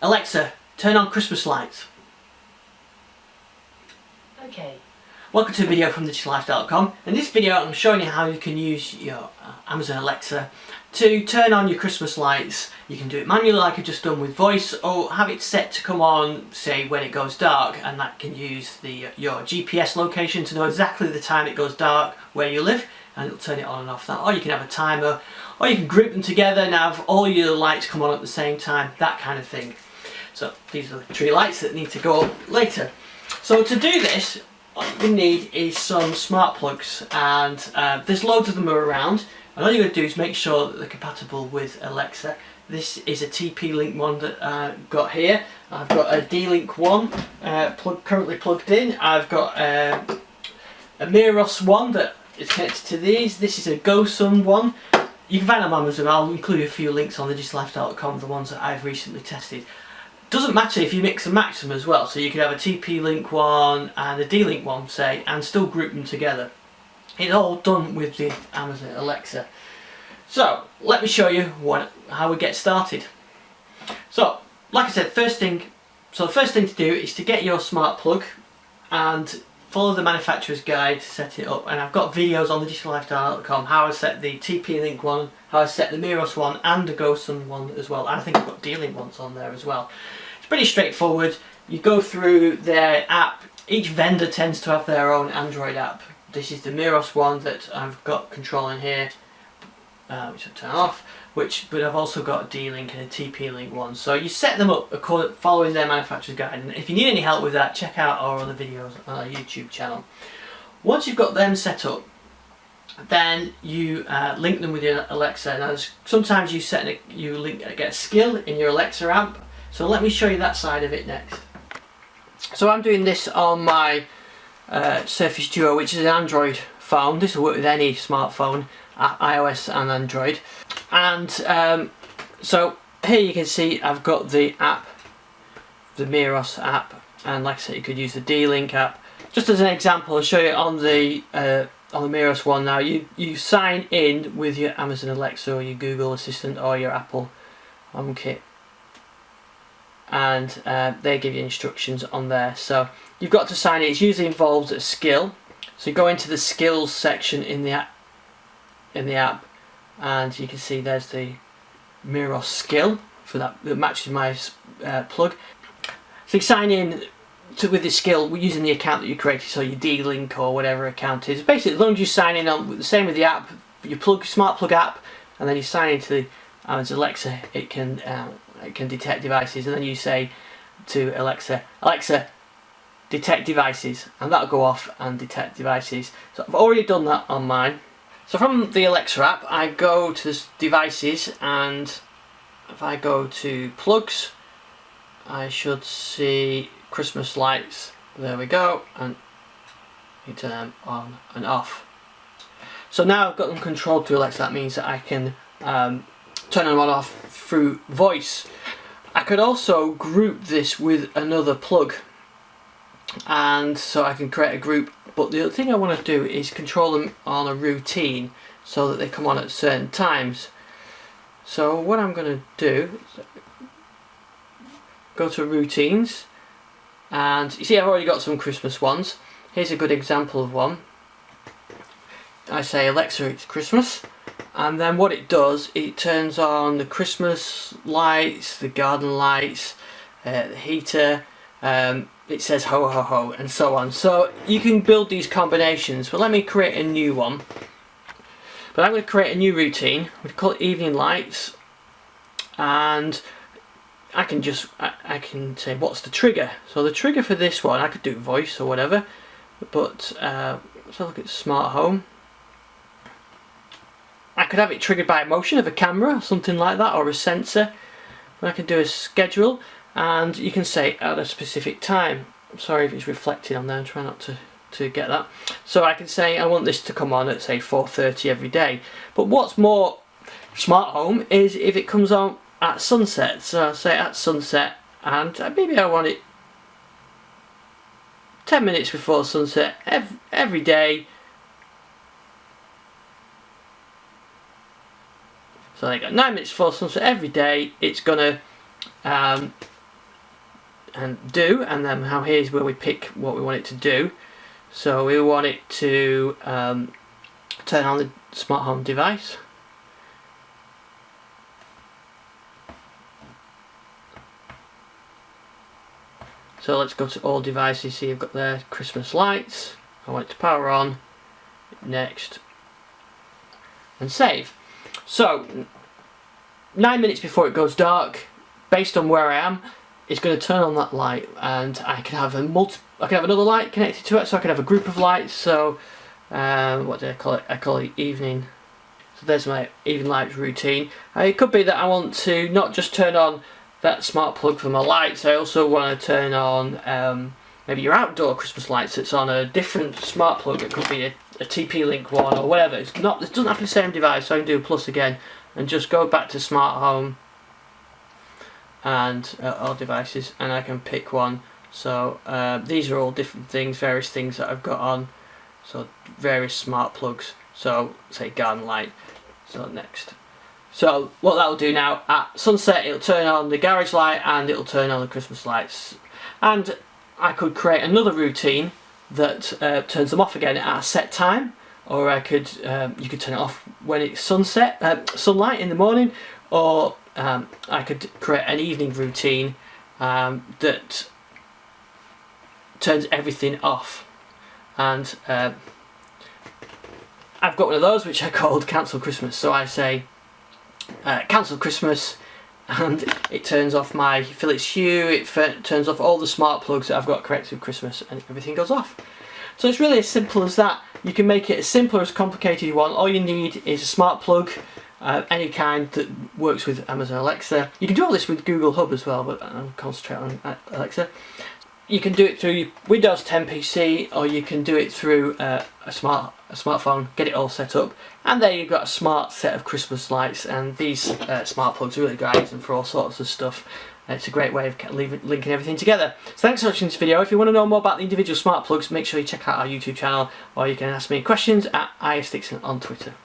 Alexa, turn on Christmas lights. Okay. Welcome to a video from DigitalLife.com. In this video I'm showing you how you can use your Amazon Alexa to turn on your Christmas lights. You can do it manually like I've just done with voice, or have it set to come on, say, when it goes dark, and that can use your GPS location to know exactly the time it goes dark where you live, and it'll turn it on and off that. Or you can have a timer, or you can group them together and have all your lights come on at the same time, that kind of thing. So these are the 3 lights that need to go up later. So to do this, what you need is some smart plugs, and there's loads of them around, and all you're going to do is make sure that they're compatible with Alexa. This is a TP-Link one that I've got here. I've got a D-Link one currently plugged in. I've got a Miros one that is connected to these. This is a GoSun one. You can find them on Amazon. I'll include a few links on DigitalLife.com, the ones that I've recently tested. Doesn't matter if you mix and match them as well, so you could have a TP-Link one and a D-Link one, say, and still group them together. It's all done with the Amazon Alexa. So let me show you how we get started. So like I said, the first thing to do is to get your smart plug and follow the manufacturer's guide to set it up. And I've got videos on DigitalLife.com how I set the TP-Link one, how I set the Miros one and the GoSun one as well. And I think I've got D-Link ones on there as well. It's pretty straightforward. You go through their app. Each vendor tends to have their own Android app. This is the Miros one that I've got control in here, which I'll turn off, but I've also got a D-Link and a TP-Link one. So you set them up following their manufacturer's guide, and if you need any help with that, check out our other videos on our YouTube channel. Once you've got them set up, then you link them with your Alexa. Now sometimes you get a skill in your Alexa app, so let me show you that side of it next. So I'm doing this on my Surface Duo, which is an Android phone. This will work with any smartphone, iOS and Android. And so here you can see I've got the app, the Miros app, and like I said, you could use the D-Link app. Just as an example, I'll show you on the Miros one. Now you sign in with your Amazon Alexa or your Google Assistant or your Apple HomeKit, and they give you instructions on there. So you've got to sign in. It usually involves a skill. So you go into the skills section in the app, and you can see there's the Miros skill for that matches my plug. So you sign in with the skill using the account that you created, so your D-Link or whatever account is. Basically, as long as you sign in on the same with the app, your smart plug app, and then you sign into the Amazon Alexa, it can detect devices, and then you say to Alexa, detect devices, and that'll go off and detect devices. So I've already done that on mine. So from the Alexa app, I go to devices, and if I go to plugs, I should see Christmas lights. There we go, and you turn them on and off. So now I've got them controlled through Alexa. That means that I can turn them on and off through voice. I could also group this with another plug, and so I can create a group, but the other thing I want to do is control them on a routine so that they come on at certain times. So what I'm going to do is go to routines, and you see I've already got some Christmas ones. Here's a good example of one. I say Alexa, it's Christmas, and then what it does, it turns on the Christmas lights, the garden lights, the heater, it says ho ho ho, and so on. So you can build these combinations, but let me create a new one. But I'm going to create a new routine. We call it evening lights, and I can say what's the trigger. So the trigger for this one, I could do voice or whatever, but let's have a look at smart home. I could have it triggered by a motion of a camera, something like that, or a sensor. I can do a schedule, and you can say at a specific time. I'm sorry if it's reflected on there, I'm trying not to get that. So I can say I want this to come on at say 4:30 every day. But what's more smart home is if it comes on at sunset. So I'll say at sunset, and maybe I want it 10 minutes before sunset every day. So there you go, 9 minutes before sunset every day. It's gonna do, and then here's where we pick what we want it to do. So we want it to turn on the smart home device. So let's go to all devices. See, you've got there Christmas lights. I want it to power on. Next. And save. So 9 minutes before it goes dark, based on where I am, it's going to turn on that light, and I can have another light connected to it, so I can have a group of lights. So what do I call it? I call it evening. So there's my evening lights routine. It could be that I want to not just turn on that smart plug for my lights. I also want to turn on maybe your outdoor Christmas lights. It's on a different smart plug. It could be a TP-Link one or whatever. It doesn't have to be the same device. So I can do a plus again and just go back to smart home and all devices, and I can pick one. So these are all different things, various things that I've got on. So various smart plugs. So say garden light. So next. So what that will do now, at sunset it'll turn on the garage light and it'll turn on the Christmas lights. And I could create another routine that turns them off again at a set time, or I could you could turn it off when it's sunlight in the morning, or I could create an evening routine that turns everything off. And I've got one of those which I called Cancel Christmas. So I say cancel Christmas, and it turns off my Philips Hue, it turns off all the smart plugs that I've got connected with Christmas, and everything goes off. So it's really as simple as that. You can make it as simple or as complicated you want. All you need is a smart plug, any kind that works with Amazon Alexa. You can do all this with Google Hub as well, but I'll concentrate on Alexa. You can do it through Windows 10 PC, or you can do it through a smartphone, get it all set up, and there you've got a smart set of Christmas lights. And these smart plugs are really great, I use them for all sorts of stuff. It's a great way of linking everything together. So thanks for watching this video. If you want to know more about the individual smart plugs, make sure you check out our YouTube channel, or you can ask me questions at ISDixon on Twitter.